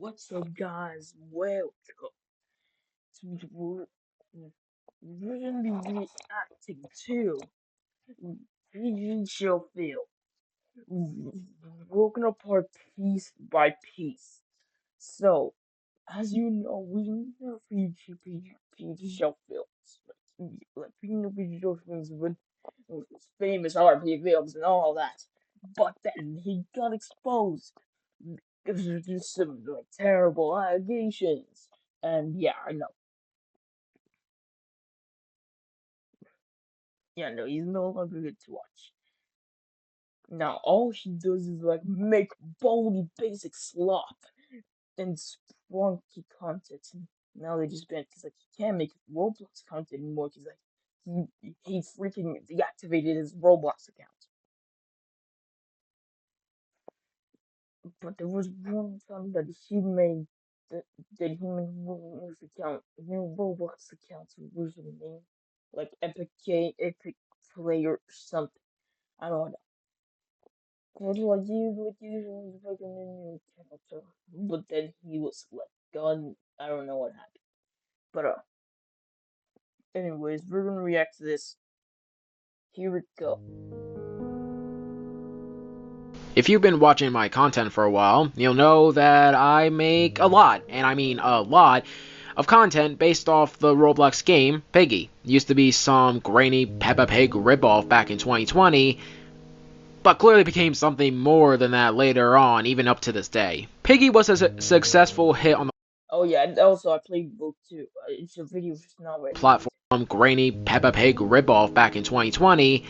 What's up, guys? Welcome to we're gonna be reacting to PghLFilms, broken apart piece by piece. So, as you know, we know PghLFilms, like we know PghLFilms with famous RP films and all that. But then he got exposed because there's just some like terrible allegations. And yeah, I know. Yeah, no, he's no longer good to watch. Now all he does is like make baldy basic slop and sprunky content. And now they just banned because like he can't make Roblox content anymore because like he freaking deactivated his Roblox account. But there was one time that that, that he made Roblox account, new Roblox accounts with a name like Epic Player or something. I don't know. But like usually fucking in your character. But then he was let gone. I don't know what happened. But anyways, we're gonna react to this. Here we go. If you've been watching my content for a while, you'll know that I make a lot, and I mean a lot, of content based off the Roblox game Piggy. Used to be some grainy Peppa Pig ripoff back in 2020, but clearly became something more than that later on, even up to this day. Piggy was a successful hit on the Oh yeah, and also I played book too. It's a video just not ready yet. platform grainy Peppa Pig ripoff back in 2020,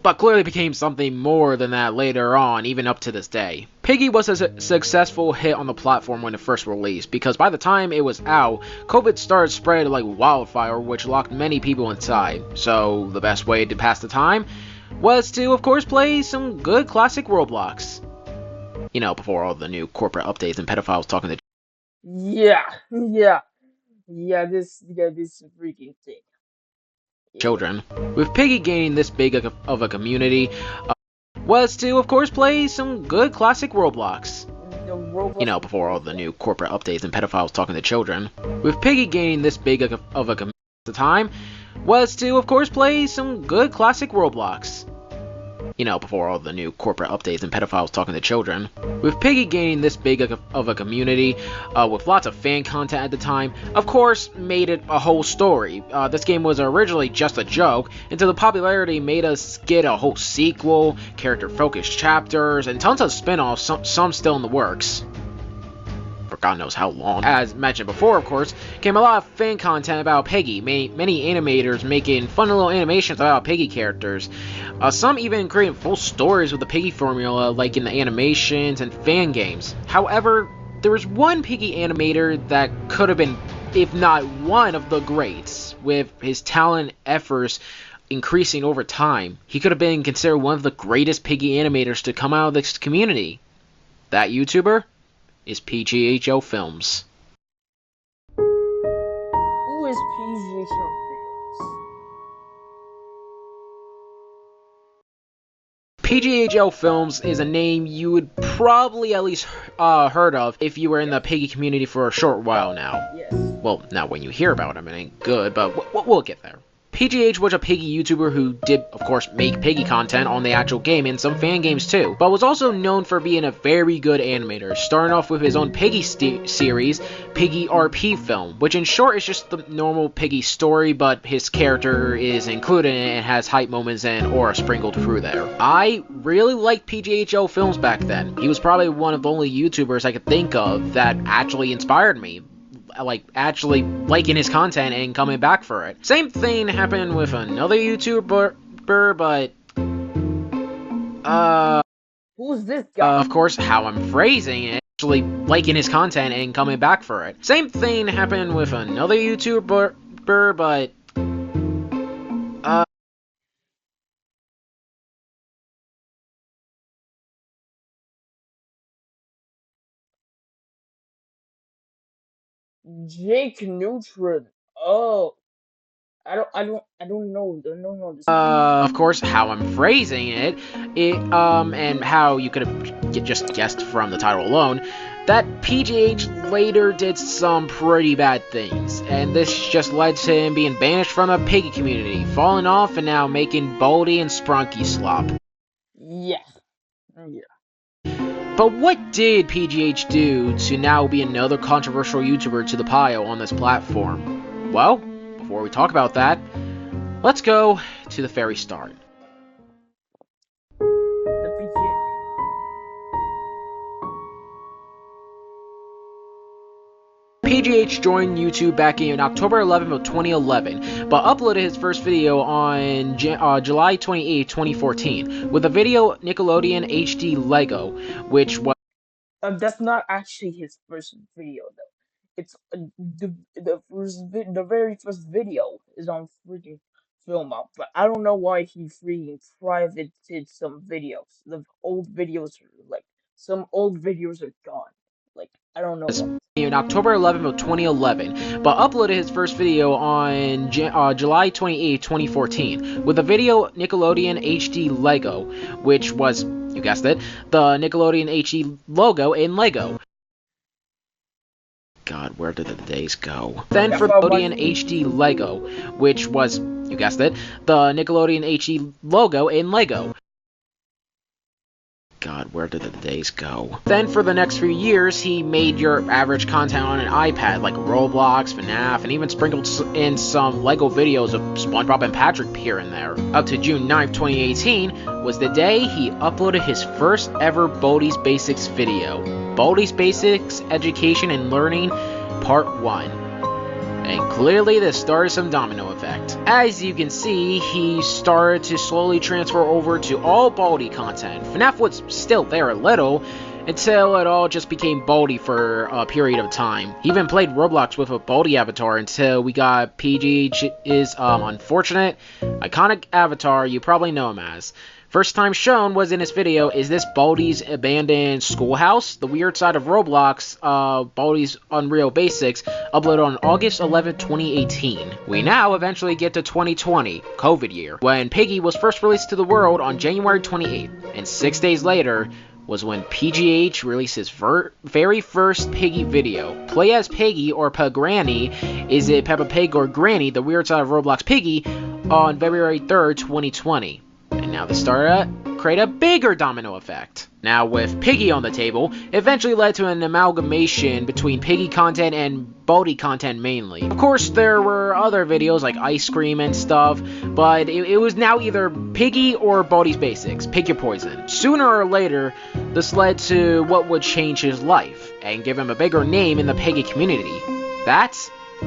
but clearly became something more than that later on, even up to this day. Piggy was a successful hit on the platform when it first released, because by the time it was out, COVID started spreading like wildfire, which locked many people inside. So the best way to pass the time was to, of course, play some good classic Roblox. You know, before all the new corporate updates and pedophiles talking to Yeah, this freaking thing. Yeah, children. With Piggy gaining this big of a community, was to, of course, play some good classic Roblox. the You Roblox know, before all the new corporate updates and pedophiles talking to children. With Piggy gaining this big of a community at the time, was to, of course, play some good classic Roblox. You know, before all the new corporate updates and pedophiles talking to children. With Piggy gaining this big of a community, with lots of fan content at the time, of course, made it a whole story. This game was originally just a joke, until the popularity made us get a whole sequel, character-focused chapters, and tons of spin-offs, some still in the works. For God knows how long. As mentioned before, of course, came a lot of fan content about Piggy, many animators making fun little animations about Piggy characters. Some even creating full stories with the Piggy formula, like in the animations and fan games. However, there was one Piggy animator that could have been, if not one of the greats, with his talent and efforts increasing over time. He could have been considered one of the greatest Piggy animators to come out of this community. That YouTuber is PghLFilms. who is PghLFilms? PghLFilms is a name you would probably at least heard of if you were in the Yes, Piggy community for a short while now. yes. Well, not when you hear about him, it ain't good, but we'll get there. PGH was a Piggy YouTuber who did, of course, make Piggy content on the actual game and some fan games too, but was also known for being a very good animator, starting off with his own Piggy series, PghRPFilm, which in short is just the normal Piggy story, but his character is included in it and has hype moments and aura sprinkled through there. I really liked PghLFilms back then. He was probably one of the only YouTubers I could think of that actually inspired me, like actually liking his content and coming back for it. Same thing happened with another YouTuber, but Who's this guy? of course, how I'm phrasing it, actually liking his content and coming back for it. Same thing happened with another YouTuber, but Jake Neutron. Oh, I don't know. I don't know this. Of course, how I'm phrasing and how you could have just guessed from the title alone, that PGH later did some pretty bad things, and this just led to him being banished from the piggy community, falling off, and now making Baldy and Sprunky slop. Yeah, yeah. But what did PGH do to now be another controversial YouTuber to the pile on this platform? Well, before we talk about that, let's go to the very start. The beginning. PGH joined YouTube back in October 11th of 2011, but uploaded his first video on July 28, 2014, with a video Nickelodeon HD Lego, which was That's not actually his first video though. It's the very first video is on freaking Film Up, but I don't know why he freaking privated some videos. The old videos are like some old videos are gone. Like I don't know why. in October 11th of 2011, but uploaded his first video on July 28, 2014, with a video Nickelodeon HD Lego, which was, you guessed it, the Nickelodeon HD logo in Lego. God, where did the days go? Then I for found my Nickelodeon HD Lego, which was, you guessed it, the Nickelodeon HD logo in Lego. God, where did the days go? Then for the next few years, he made your average content on an iPad, like Roblox, FNAF, and even sprinkled in some LEGO videos of SpongeBob and Patrick here and there. Up to June 9th, 2018, was the day he uploaded his first ever Baldi's Basics video. Baldi's Basics Education and Learning, Part 1. And clearly this started some domino effect. As you can see, he started to slowly transfer over to all Baldi content. FNAF was still there a little, until it all just became Baldi for a period of time. He even played Roblox with a Baldi avatar until we got PG's unfortunate, iconic avatar you probably know him as. First time shown was in his video, Is This Baldi's Abandoned Schoolhouse? The Weird Side of Roblox, Baldi's Unreal Basics, uploaded on August 11, 2018. We now eventually get to 2020, COVID year, when Piggy was first released to the world on January 28th, and 6 days later was when PGH released his very first Piggy video. Play as Piggy or Granny, Is It Peppa Pig or Granny? The Weird Side of Roblox Piggy, on February 3rd, 2020. And now this started to create a bigger domino effect. Now with Piggy on the table, it eventually led to an amalgamation between Piggy content and Baldi content mainly. Of course, there were other videos like ice cream and stuff, but it was now either Piggy or Baldi's Basics. Pick your poison. Sooner or later, this led to what would change his life and give him a bigger name in the Piggy community. That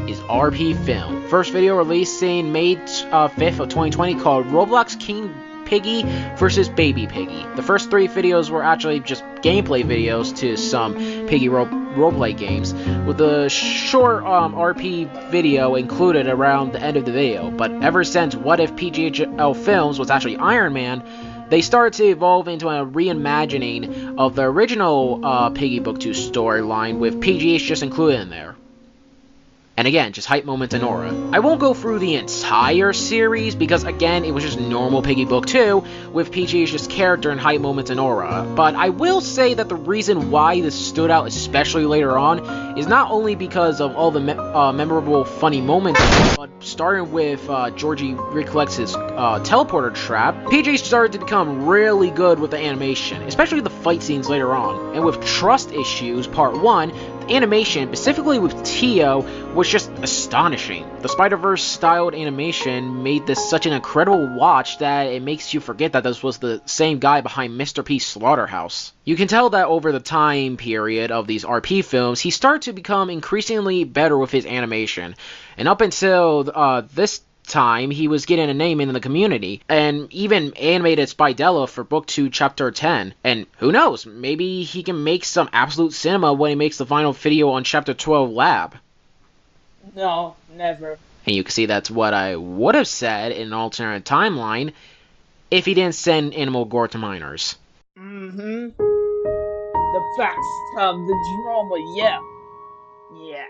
is PghLFilms. First video releasing May 5th of 2020 called Roblox King Piggy versus Baby Piggy. The first 3 videos were actually just gameplay videos to some Piggy roleplay games, with a short RP video included around the end of the video. But ever since What If PghLFilms was actually Iron Man, they started to evolve into a reimagining of the original Piggy Book 2 storyline, with PGH just included in there. And again, just hype moments and aura. I won't go through the entire series because, again, it was just normal Piggy Book 2 with PGH's character and hype moments and aura. But I will say that the reason why this stood out, especially later on, is not only because of all the memorable funny moments, but starting with Georgie recollects his teleporter trap, PGH started to become really good with the animation, especially the fight scenes later on. And with Trust Issues Part 1, the animation, specifically with Tio, was just astonishing. The Spider-Verse styled animation made this such an incredible watch that it makes you forget that this was the same guy behind Mr. P's Slaughterhouse. You can tell that over the time period of these RP films, he started to become increasingly better with his animation. And up until this time, he was getting a name in the community, and even animated Spidella for Book 2, Chapter 10. And who knows, maybe he can make some absolute cinema when he makes the final video on Chapter 12 Lab. No, never. And you can see that's what I would have said in an alternate timeline if he didn't send animal gore to minors. Mm-hmm. The facts have the drama, yeah. Yeah.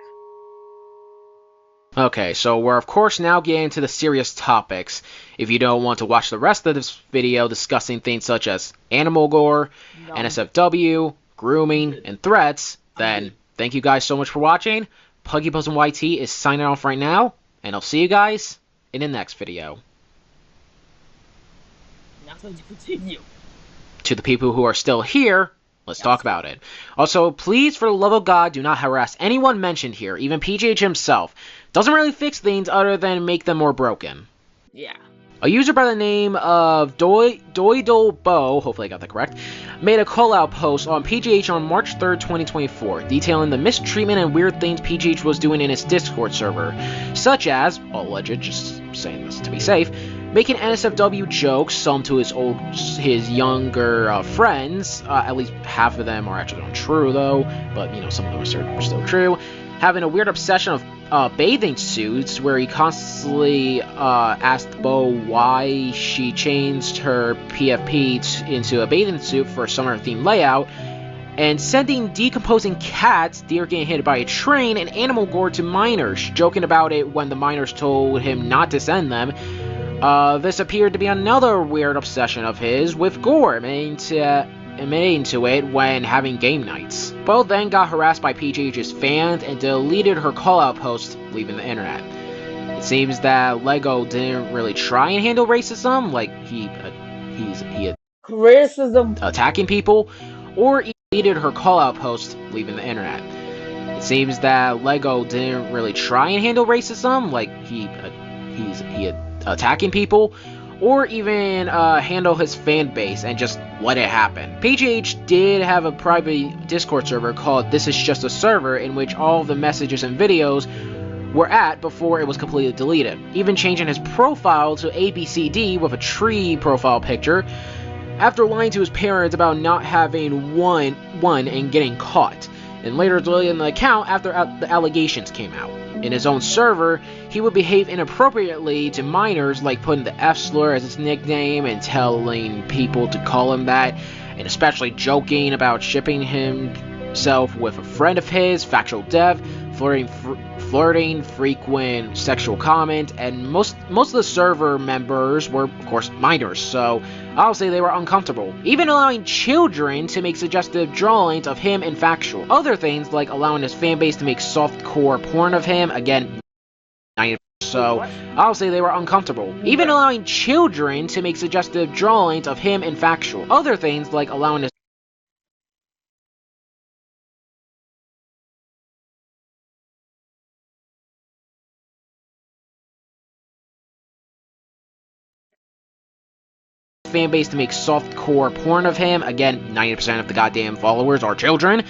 Okay, so we're of course now getting into the serious topics. If you don't want to watch the rest of this video discussing things such as animal gore, No, NSFW, I'm grooming, good. and threats, I'm good. then thank you guys so much for watching. Puggy Puzzle YT is signing off right now, and I'll see you guys in the next video. Nothing to continue. To the people who are still here, let's talk Yes. about it. Also, please, for the love of God, do not harass anyone mentioned here, even PGH himself. Doesn't really fix things other than make them more broken. Yeah. A user by the name of Doidolbo, hopefully I got that correct, made a call-out post on PGH on March 3rd, 2024, detailing the mistreatment and weird things PGH was doing in its Discord server, such as, alleged, just saying this to be safe, making NSFW jokes, some to his younger friends, at least half of them are actually untrue though, but some of them are still true, having a weird obsession of bathing suits, where he constantly asked Bo why she changed her PFP into a bathing suit for a summer-themed layout, and sending decomposing cats, deer getting hit by a train, and animal gore to minors, joking about it when the minors told him not to send them. This appeared to be another weird obsession of his with gore, admitting to it when having game nights. Bo then got harassed by PGH's fans and deleted her call-out post, leaving the internet. It seems that Lego didn't really try and handle racism, like he Criticism. attacking people, or he deleted her call-out post, leaving the internet. It seems that Lego didn't really try and handle racism, like he attacking people, or even handle his fan base and just let it happen. PGH did have a private Discord server called This Is Just a Server, in which all of the messages and videos were at before it was completely deleted, even changing his profile to ABCD with a tree profile picture after lying to his parents about not having won and getting caught, and later deleting the account after the allegations came out. In his own server, he would behave inappropriately to minors, like putting the F slur as his nickname and telling people to call him that, and especially joking about shipping himself with a friend of his, Factual Dev, flirting, frequent sexual comment, and most of the server members were, of course, minors, so I'll say they were uncomfortable. Even allowing children to make suggestive drawings of him and Factual. Other things, like allowing his fanbase to make softcore porn of him, again, 90%. So, I'll say they were uncomfortable. Even allowing children to make suggestive drawings of him and Factual. Other things, like allowing his fan base to make softcore porn of him. Again, 90% of the goddamn followers are children.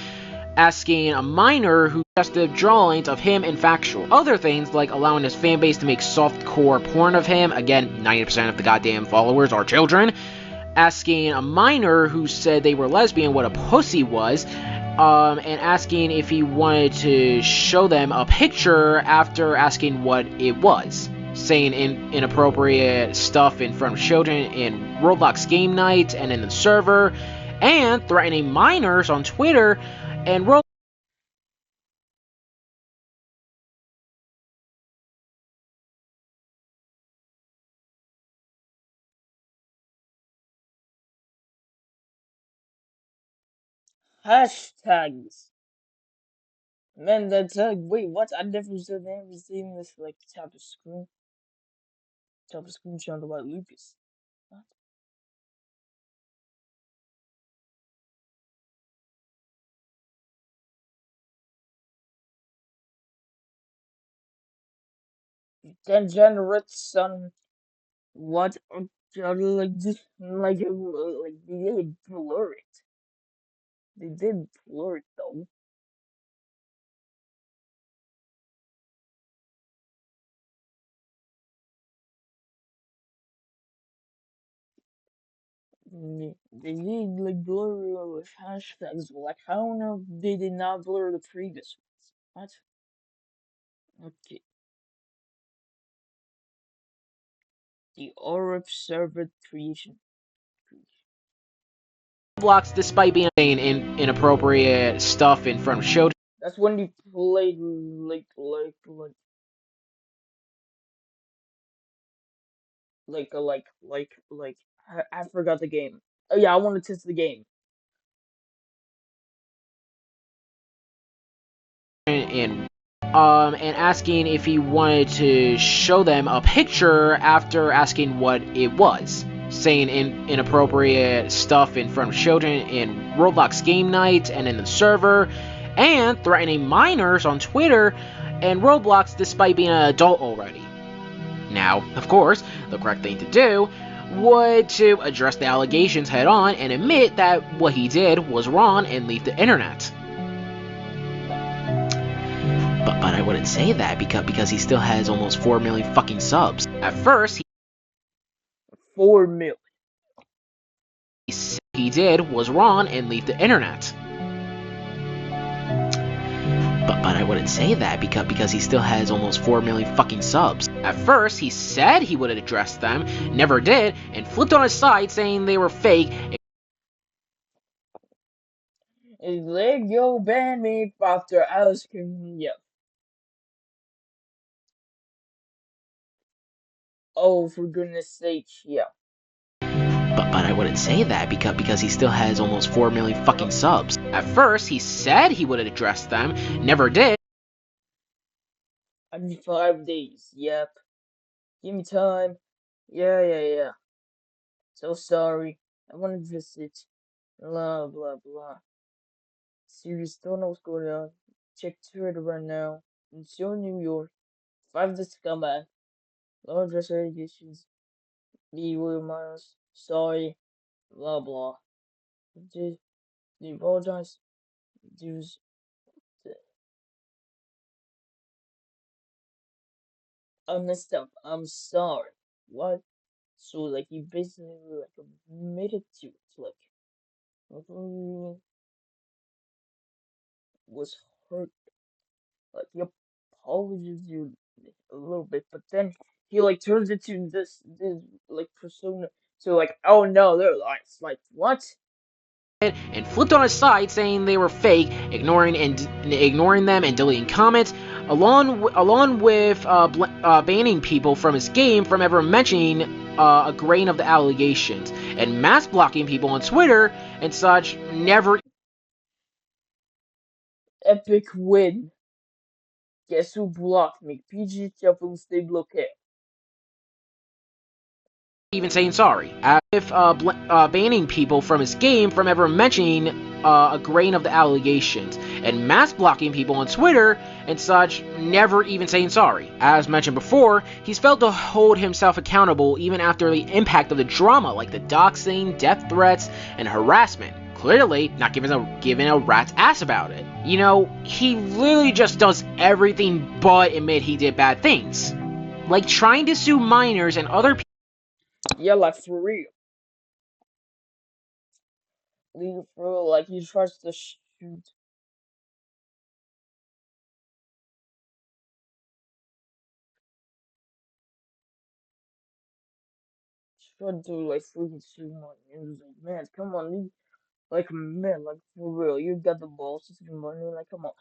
Asking a minor who suggested drawings of him and Factual. Other things, like allowing his fan base to make softcore porn of him. Again, 90% of the goddamn followers are children. Asking a minor who said they were lesbian what a pussy was. And asking if he wanted to show them a picture after asking what it was. Saying inappropriate stuff in front of children in Roblox game night and in the server, and threatening minors on Twitter and Roblox. Hashtags. Man, that's wait, what? I never seen this like top of screen shot about Lucas. What? Then generate some what? Like this, like they did blur it. They did blur it though. They did like blur hashtags. Like how now they did not blur the previous ones? What? Okay. The Orb server creation. Roblox, despite being saying inappropriate stuff in front of children. That's when they played like I forgot the game. Oh yeah, I want to test the game. And asking if he wanted to show them a picture after asking what it was, saying inappropriate stuff in front of children in Roblox game night and in the server, and threatening minors on Twitter and Roblox despite being an adult already. Now, of course, the correct thing to do would to address the allegations head on and admit that what he did was wrong and leave the internet. But I wouldn't say that because he still has almost 4 million fucking subs. At first, 4 million. he said he did was wrong and leave the internet. But I wouldn't say that because he still has almost 4 million fucking subs. At first, he said he would address them, never did, and flipped on his side saying they were fake. Lego ban me after asking yeah. Oh, for goodness sake, yeah. But I wouldn't say that because he still has almost 4 million fucking subs. At first, he said he would address them, never did. I need 5 days, yep. Give me time. Yeah. So sorry. I want to visit. Blah, blah, blah. Serious, don't know what's going on. Check Twitter right now. In Seoul, New York. 5 days to come back. No address allegations. Be William Miles. Sorry. Blah, blah. Did you apologize? Dudes. I messed up. I'm sorry. What? So, like, you basically, like, admitted to it. Like, was hurt. Like, he apologizes you a little bit, but then he, like, turns it to this, like, persona. So, like, oh no, they're lies. Like, what? And flipped on his side saying they were fake, ignoring them and deleting comments, along with banning people from his game from ever mentioning a grain of the allegations, and mass blocking people on Twitter and such. Never Epic win. Guess who blocked me? PghLFilms, stay blocked. even saying sorry, as if banning people from his game from ever mentioning a grain of the allegations, and mass blocking people on Twitter and such, never even saying sorry. As mentioned before, he's failed to hold himself accountable even after the impact of the drama, like the doxing, death threats, and harassment. Clearly, not giving a rat's ass about it. You know, he literally just does everything but admit he did bad things. Like trying to sue minors and other people. Yeah, like, for real. Leave for real, like, he tries to shoot. Tried to, like, freaking shoot my. It was like, man, come on, leave. Like, man, like, for real, you got the balls to do money, like, come on.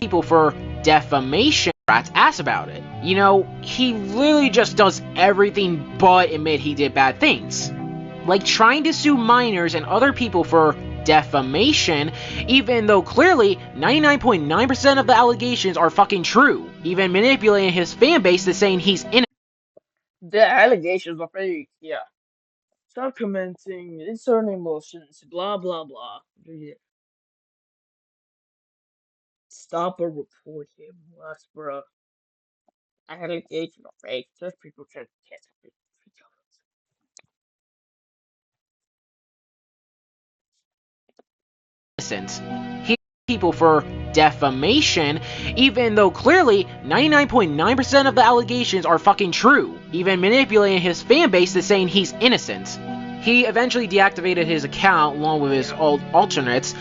People for defamation rat's ass about it. You know, he literally just does everything but admit he did bad things. Like trying to sue minors and other people for defamation, even though clearly 99.9% of the allegations are fucking true. Even manipulating his fan base to saying he's innocent. The allegations are fake, yeah. Stop commenting, insert emotions, blah blah blah. Yeah. Stop a report him, what, bro? Allegations are fake, just people trying to catch up. He people for defamation, even though clearly 99.9% of the allegations are fucking true. Even manipulating his fan base to saying he's innocent. He eventually deactivated his account along with his alternates.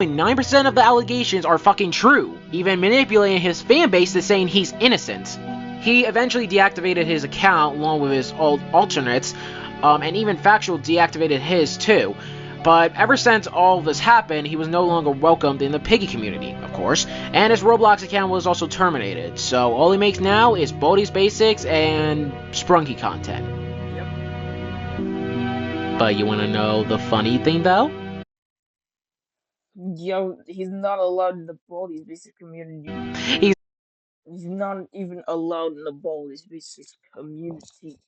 9% of the allegations are fucking true, even manipulating his fan base to saying he's innocent. He eventually deactivated his account along with his alternates, and even Factual deactivated his too. But ever since all this happened, he was no longer welcomed in the Piggy community, of course, and his Roblox account was also terminated. So all he makes now is Baldi's Basics and Sprunky content. Yep. But you wanna know the funny thing though? Yo, he's not allowed in the Baldi's basic community. He's He's not even allowed in the Baldi's basic community.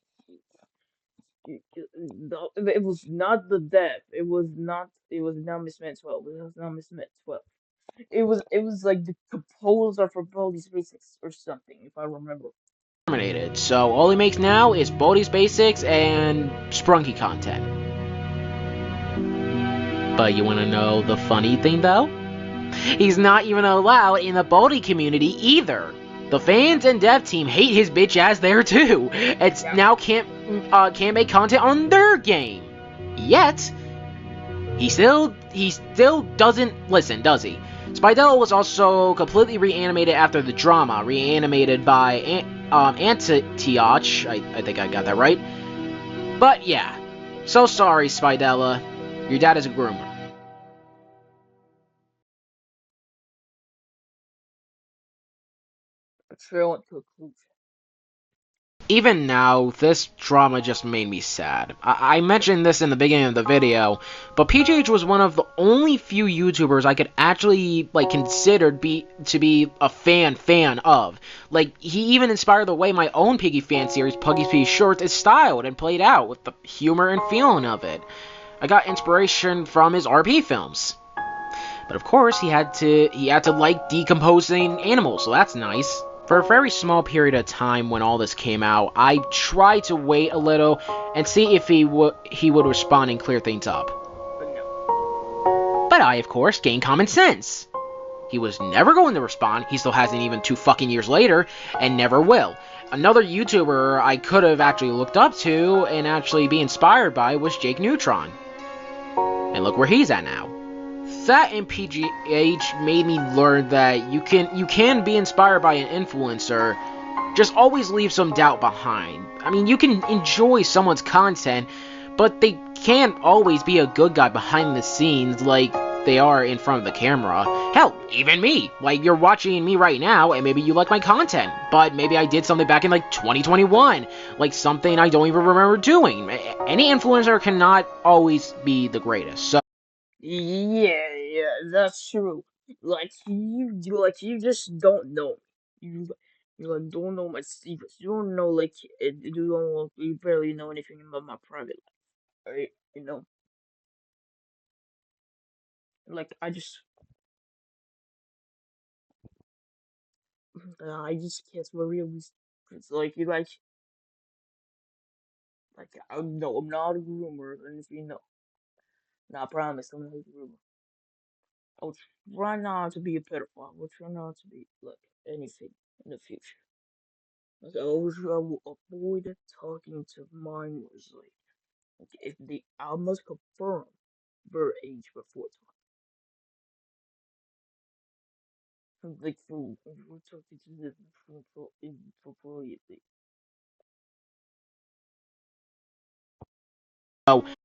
It was not the dev. It was not. It was not Miss Met 12. It was not Miss Met 12. It was like the composer for Baldi's Basics or something, if I remember. terminated. So all he makes now is Baldi's Basics and Sprunky content. But you wanna know the funny thing though? He's not even allowed in the Baldi community either. The fans and dev team hate his bitch ass there too. It's Yeah. now can't make content on their game. Yet he still doesn't listen, does he? Spidella was also completely reanimated after the drama, reanimated by Antioch. I think I got that right. But yeah, so sorry, Spidella. Your dad is a groomer. A trail and conclusion. Even now, this drama just made me sad. I mentioned this in the beginning of the video, but PGH was one of the only few YouTubers I could actually consider to be a fan of. Like, he even inspired the way my own Piggy fan series, Puggy's Piggy Shorts, is styled and played out with the humor and feeling of it. I got inspiration from his RP films. But of course, he had to like decomposing animals, so that's nice. For a very small period of time when all this came out, I tried to wait a little and see if he would respond and clear things up. But no. But I, of course, gained common sense. He was never going to respond. He still hasn't even 2 fucking years later, and never will. Another YouTuber I could have actually looked up to and actually be inspired by was Jake Neutron. And look where he's at now. That and PGH made me learn that you can be inspired by an influencer, just always leave some doubt behind. I mean, you can enjoy someone's content, but they can't always be a good guy behind the scenes like they are in front of the camera. Hell, even me. Like, you're watching me right now, and maybe you like my content, but maybe I did something back in 2021, like something I don't even remember doing. Any influencer cannot always be the greatest, so Yeah, that's true. You just don't know. You, don't know my secrets. You don't know, you barely know anything about my private life, right? Like, I just can't really, it's no, I'm not a groomer, and if you know, no, I promise, I'm not a groomer. I'll try not to be a pedophile. I'll try not to be, anything in the future. Like, I will avoid talking to minors, if I must confirm their age before talking. Like, we're talking to them for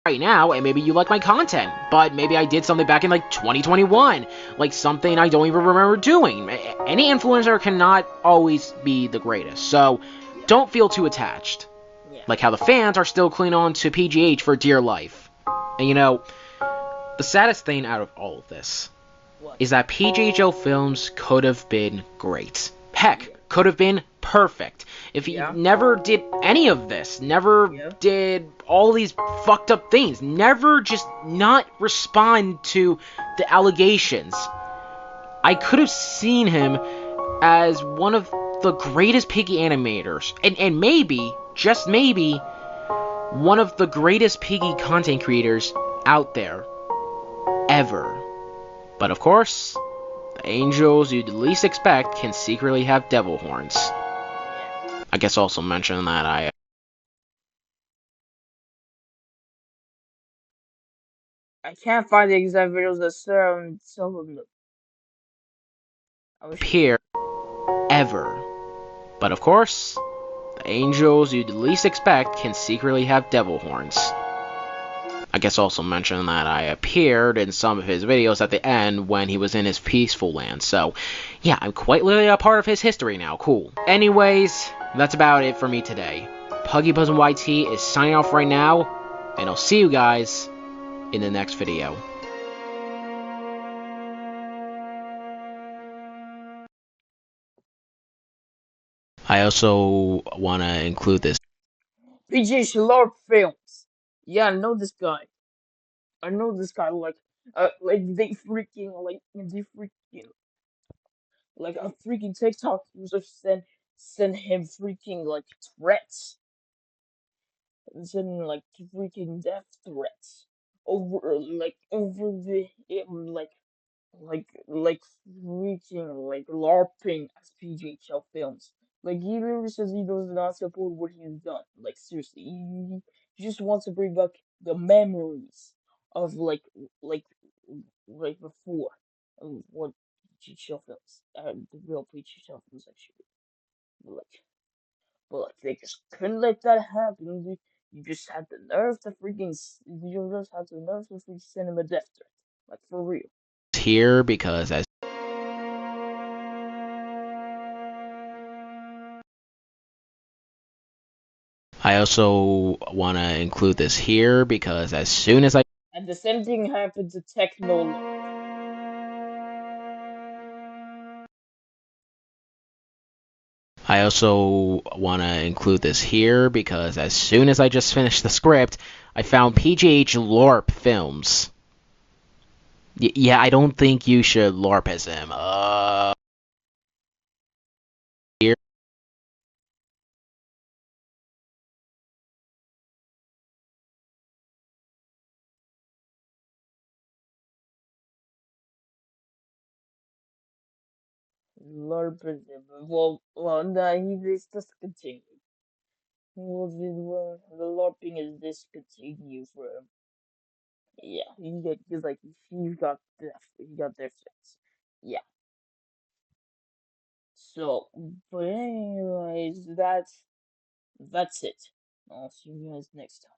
right now, and maybe you like my content, but maybe I did something back in 2021, like something I don't even remember doing. Any influencer cannot always be the greatest, so Yeah, don't feel too attached. yeah. Like how the fans are still clinging on to PGH for dear life. And the saddest thing out of all of this What? is that PghLFilms could have been great. Heck, Yeah, could have been perfect if he yeah, never did any of this, never yeah. did all these fucked up things, never just not respond to the allegations. I could have seen him as one of the greatest Piggy animators, and maybe, just maybe, one of the greatest Piggy content creators out there ever. But of course, the angels you'd least expect can secretly have devil horns. Yeah. I guess also mention that I can't find the exact videos that some of them. I wish I could. appear ever. But of course, the angels you'd least expect can secretly have devil horns. I guess also mention that I appeared in some of his videos at the end when he was in his peaceful land. So, yeah, I'm quite literally a part of his history now. Cool. Anyways, that's about it for me today. Puggy Buzz and YT is signing off right now, and I'll see you guys in the next video. I also want to include this. PghLFilms. Yeah, I know this guy. I know this guy. Like they freaking like a freaking TikTok user send him freaking like threats, sending like freaking death threats over the like freaking like LARPing as PGHL films. Like he literally says he does not support what he's done. Like seriously, he just wants to bring back the memories of like like before what PGHL films, the real PGHL films actually. Like, but like they just couldn't let that happen. You just had the nerve to you just had the nerve to freaking send him a death threat. Like for real. Here because as I also want to include this here because as soon as And the same thing happened to Techno. I also want to include this here because as soon as I just finished the script, I found PghLFilms. Yeah, I don't think you should LARP as him. Here. Lord President. Well, no, he is discontinued. The LARPing is discontinued for him. Yeah, he got death threats. Yeah. So, but anyways, that's it. I'll see you guys next time.